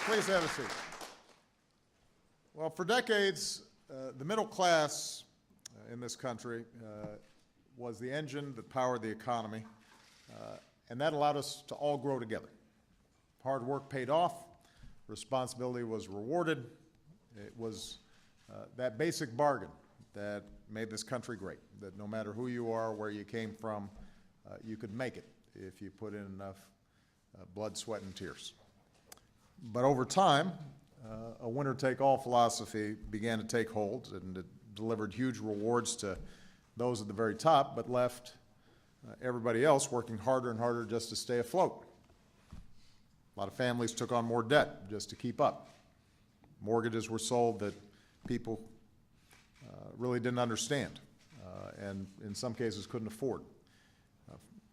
Please have a seat. Well, for decades, the middle class in this country was the engine that powered the economy, and that allowed us to all grow together. Hard work paid off, responsibility was rewarded. It was that basic bargain that made this country great, that no matter who you are, where you came from, you could make it if you put in enough blood, sweat, and tears. But over time, a winner-take-all philosophy began to take hold, and it delivered huge rewards to those at the very top, but left everybody else working harder and harder just to stay afloat. A lot of families took on more debt just to keep up. Mortgages were sold that people really didn't understand and in some cases couldn't afford.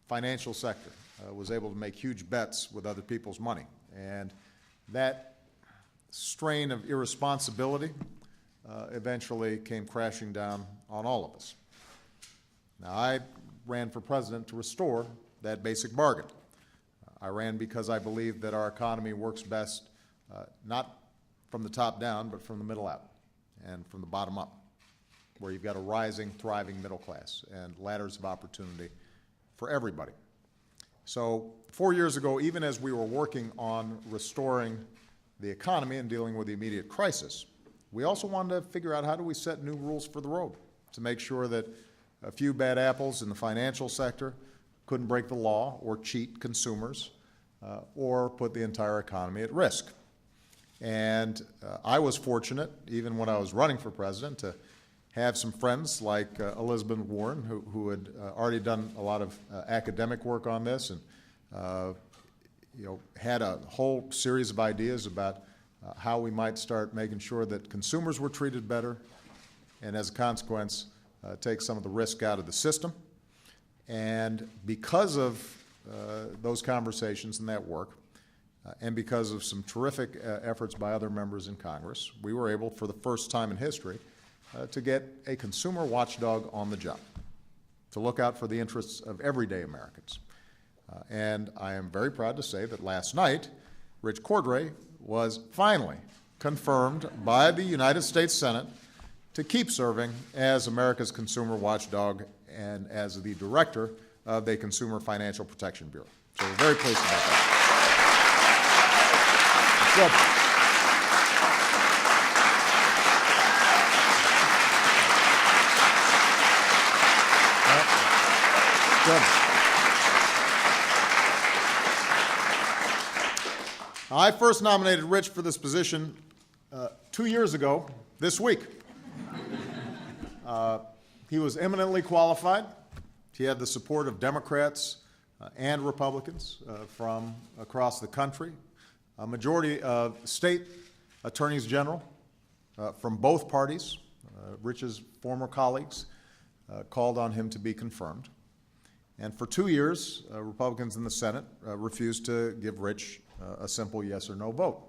Financial sector was able to make huge bets with other people's money, and that strain of irresponsibility eventually came crashing down on all of us. Now, I ran for president to restore that basic bargain. I ran because I believe that our economy works best not from the top down, but from the middle out and from the bottom up, where you've got a rising, thriving middle class and ladders of opportunity for everybody. So 4 years ago, even as we were working on restoring the economy and dealing with the immediate crisis, we also wanted to figure out how do we set new rules for the road to make sure that a few bad apples in the financial sector couldn't break the law or cheat consumers or put the entire economy at risk. And I was fortunate, even when I was running for president, to have some friends like Elizabeth Warren, who had already done a lot of academic work on this and had a whole series of ideas about how we might start making sure that consumers were treated better and, as a consequence, take some of the risk out of the system. And because of those conversations and that work, and because of some terrific efforts by other members in Congress, we were able, for the first time in history, to get a consumer watchdog on the job, to look out for the interests of everyday Americans. And I am very proud to say that last night, Richard Cordray was finally confirmed by the United States Senate to keep serving as America's consumer watchdog and as the director of the Consumer Financial Protection Bureau. So we're very pleased about that. Good. Good. I first nominated Rich for this position 2 years ago this week. He was eminently qualified. He had the support of Democrats and Republicans from across the country. A majority of state attorneys general from both parties, Rich's former colleagues, called on him to be confirmed. And for 2 years, Republicans in the Senate refused to give Rich a simple yes or no vote.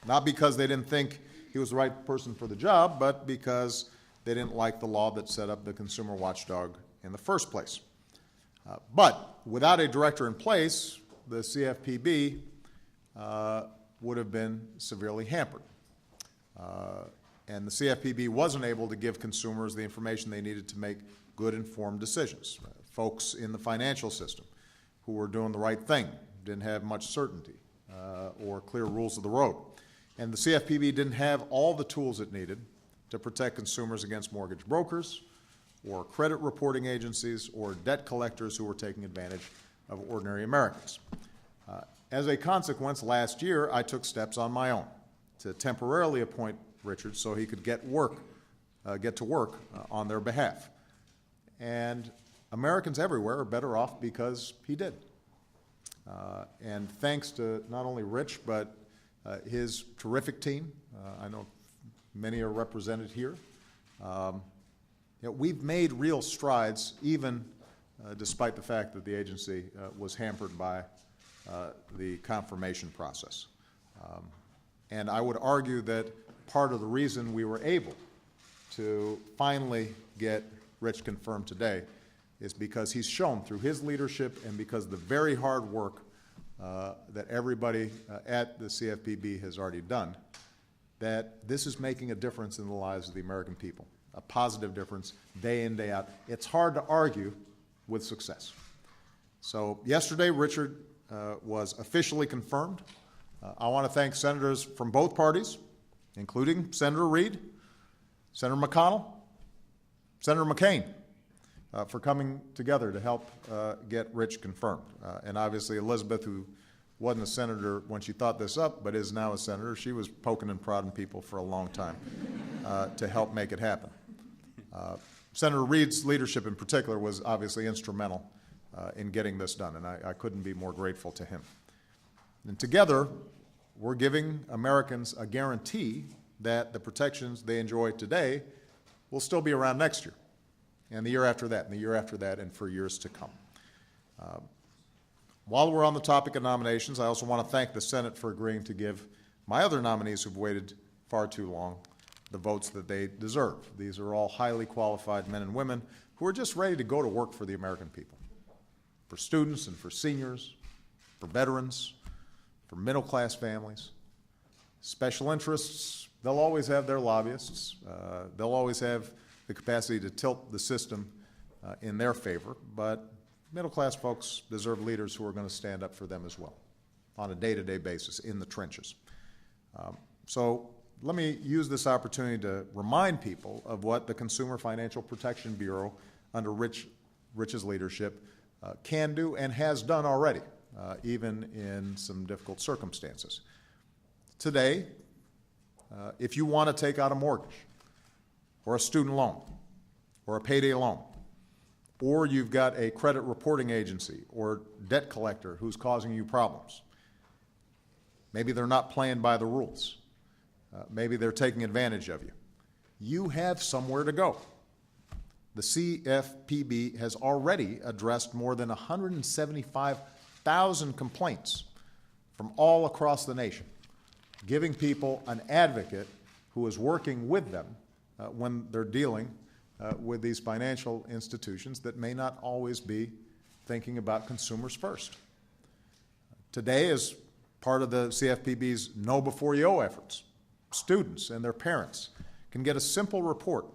Not because they didn't think he was the right person for the job, but because they didn't like the law that set up the consumer watchdog in the first place. But without a director in place, the CFPB would have been severely hampered. And the CFPB wasn't able to give consumers the information they needed to make good, informed decisions. Folks in the financial system who were doing the right thing didn't have much certainty or clear rules of the road. And the CFPB didn't have all the tools it needed to protect consumers against mortgage brokers or credit reporting agencies or debt collectors who were taking advantage of ordinary Americans. As a consequence, last year I took steps on my own to temporarily appoint Richard so he could get to work on their behalf. And Americans everywhere are better off because he did. And thanks to not only Rich, but his terrific team, I know many are represented here, we've made real strides, even despite the fact that the agency was hampered by the confirmation process. And I would argue that part of the reason we were able to finally get Rich confirmed today is because he's shown through his leadership and because of the very hard work that everybody at the CFPB has already done, that this is making a difference in the lives of the American people, a positive difference day in, day out. It's hard to argue with success. So yesterday, Richard was officially confirmed. I want to thank senators from both parties, including Senator Reid, Senator McConnell, Senator McCain, for coming together to help get Rich confirmed. And obviously Elizabeth, who wasn't a senator when she thought this up, but is now a senator, she was poking and prodding people for a long time to help make it happen. Senator Reid's leadership in particular was obviously instrumental in getting this done, and I couldn't be more grateful to him. And together, we're giving Americans a guarantee that the protections they enjoy today will still be around next year, and the year after that, and the year after that, and for years to come. While we're on the topic of nominations, I also want to thank the Senate for agreeing to give my other nominees who've waited far too long the votes that they deserve. These are all highly qualified men and women who are just ready to go to work for the American people, for students and for seniors, for veterans, for middle-class families. Special interests, they'll always have their lobbyists. They'll always have the capacity to tilt the system in their favor, but middle-class folks deserve leaders who are going to stand up for them as well on a day-to-day basis in the trenches. So let me use this opportunity to remind people of what the Consumer Financial Protection Bureau under Rich's leadership can do and has done already, even in some difficult circumstances. Today, if you want to take out a mortgage or a student loan or a payday loan, or you've got a credit reporting agency or debt collector who's causing you problems, maybe they're not playing by the rules, maybe they're taking advantage of you, you have somewhere to go. The CFPB has already addressed more than 175,000 complaints from all across the nation, giving people an advocate who is working with them when they're dealing with these financial institutions that may not always be thinking about consumers first. Today, as part of the CFPB's Know Before You Owe efforts, students and their parents can get a simple report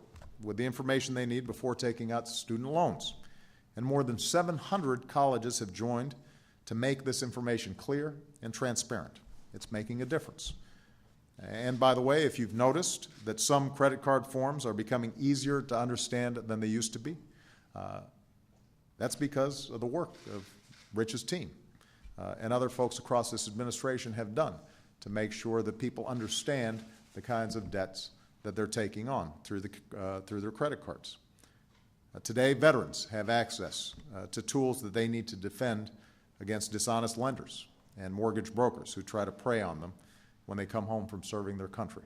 with the information they need before taking out student loans. And more than 700 colleges have joined to make this information clear and transparent. It's making a difference. And by the way, if you've noticed that some credit card forms are becoming easier to understand than they used to be, that's because of the work of Rich's team and other folks across this administration have done to make sure that people understand the kinds of debts that they're taking on through their credit cards. Today, veterans have access to tools that they need to defend against dishonest lenders and mortgage brokers who try to prey on them when they come home from serving their country.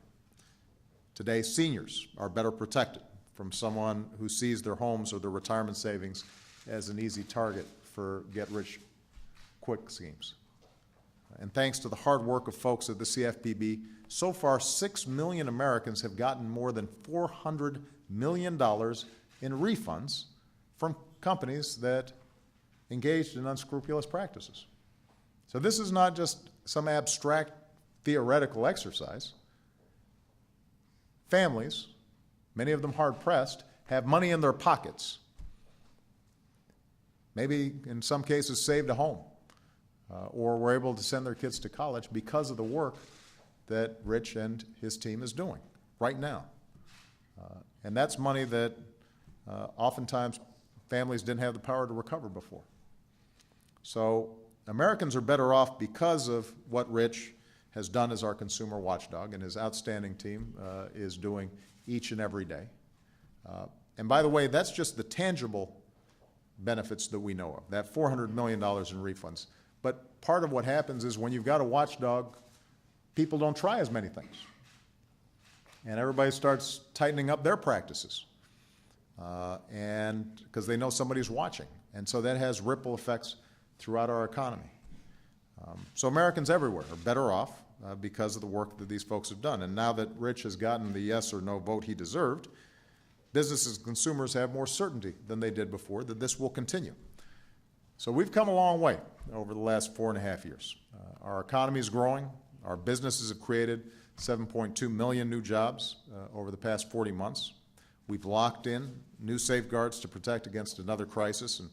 Today, seniors are better protected from someone who sees their homes or their retirement savings as an easy target for get-rich-quick schemes. And thanks to the hard work of folks at the CFPB, so far 6 million Americans have gotten more than $400 million in refunds from companies that engaged in unscrupulous practices. So this is not just some abstract theoretical exercise. Families, many of them hard-pressed, have money in their pockets, maybe in some cases saved a home, or were able to send their kids to college because of the work that Rich and his team is doing right now. And that's money that oftentimes families didn't have the power to recover before. So Americans are better off because of what Rich has done as our consumer watchdog and his outstanding team is doing each and every day. And by the way, that's just the tangible benefits that we know of, that $400 million in refunds. But part of what happens is when you've got a watchdog, people don't try as many things. And everybody starts tightening up their practices, and because they know somebody's watching. And so that has ripple effects throughout our economy. So Americans everywhere are better off because of the work that these folks have done. And now that Rich has gotten the yes or no vote he deserved, businesses and consumers have more certainty than they did before that this will continue. So we've come a long way over the last 4.5 years. Our economy is growing. Our businesses have created 7.2 million new jobs over the past 40 months. We've locked in new safeguards to protect against another crisis, and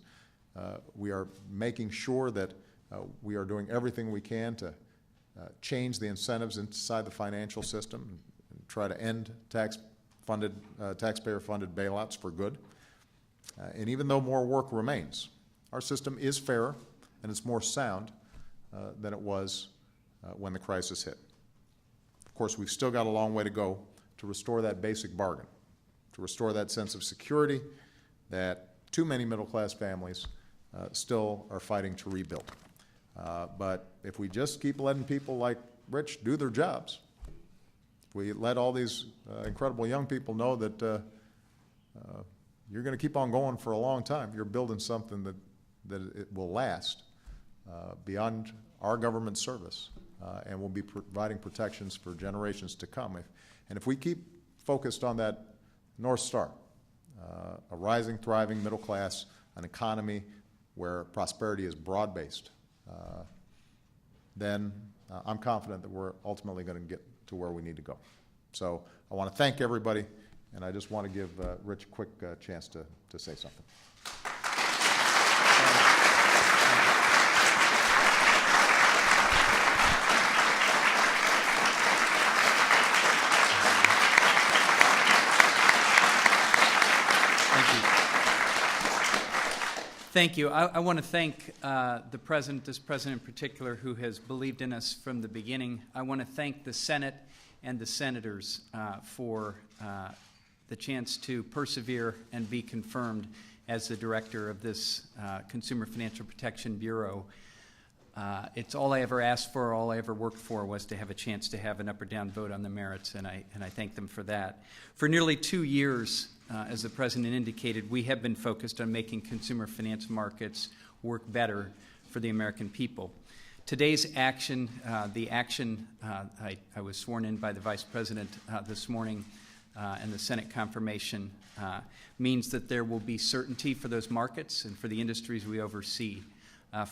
we are making sure that we are doing everything we can to change the incentives inside the financial system and try to end taxpayer-funded bailouts for good. And even though more work remains, our system is fairer and it's more sound than it was when the crisis hit. Of course, we've still got a long way to go to restore that basic bargain, to restore that sense of security that too many middle-class families still are fighting to rebuild. But if we just keep letting people like Rich do their jobs, if we let all these incredible young people know that you're going to keep on going for a long time, you're building something that it will last beyond our government service and will be providing protections for generations to come. And if we keep focused on that North Star, a rising, thriving middle class, an economy where prosperity is broad-based, then I'm confident that we're ultimately going to get to where we need to go. So I want to thank everybody, and I just want to give Rich a quick chance to say something. Thank you. I want to thank the President, this President in particular, who has believed in us from the beginning. I want to thank the Senate and the Senators for the chance to persevere and be confirmed as the director of this Consumer Financial Protection Bureau. It's all I ever asked for, all I ever worked for, was to have a chance to have an up or down vote on the merits, and I thank them for that. For nearly 2 years, as the President indicated, we have been focused on making consumer finance markets work better for the American people. Today's action, I was sworn in by the Vice President this morning, and the Senate confirmation means that there will be certainty for those markets and for the industries we oversee.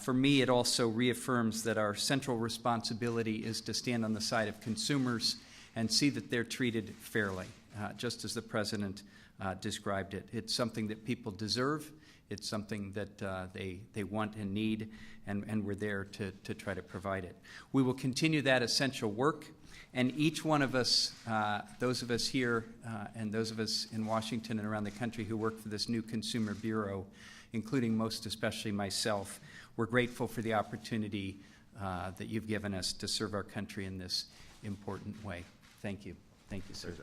For me, it also reaffirms that our central responsibility is to stand on the side of consumers and see that they're treated fairly, just as the President described it. It's something that people deserve. It's something that they want and need, and we're there to try to provide it. We will continue that essential work, and each one of us, those of us here and those of us in Washington and around the country who work for this new Consumer Bureau, including most especially myself, we're grateful for the opportunity that you've given us to serve our country in this important way. Thank you. Thank you, sir.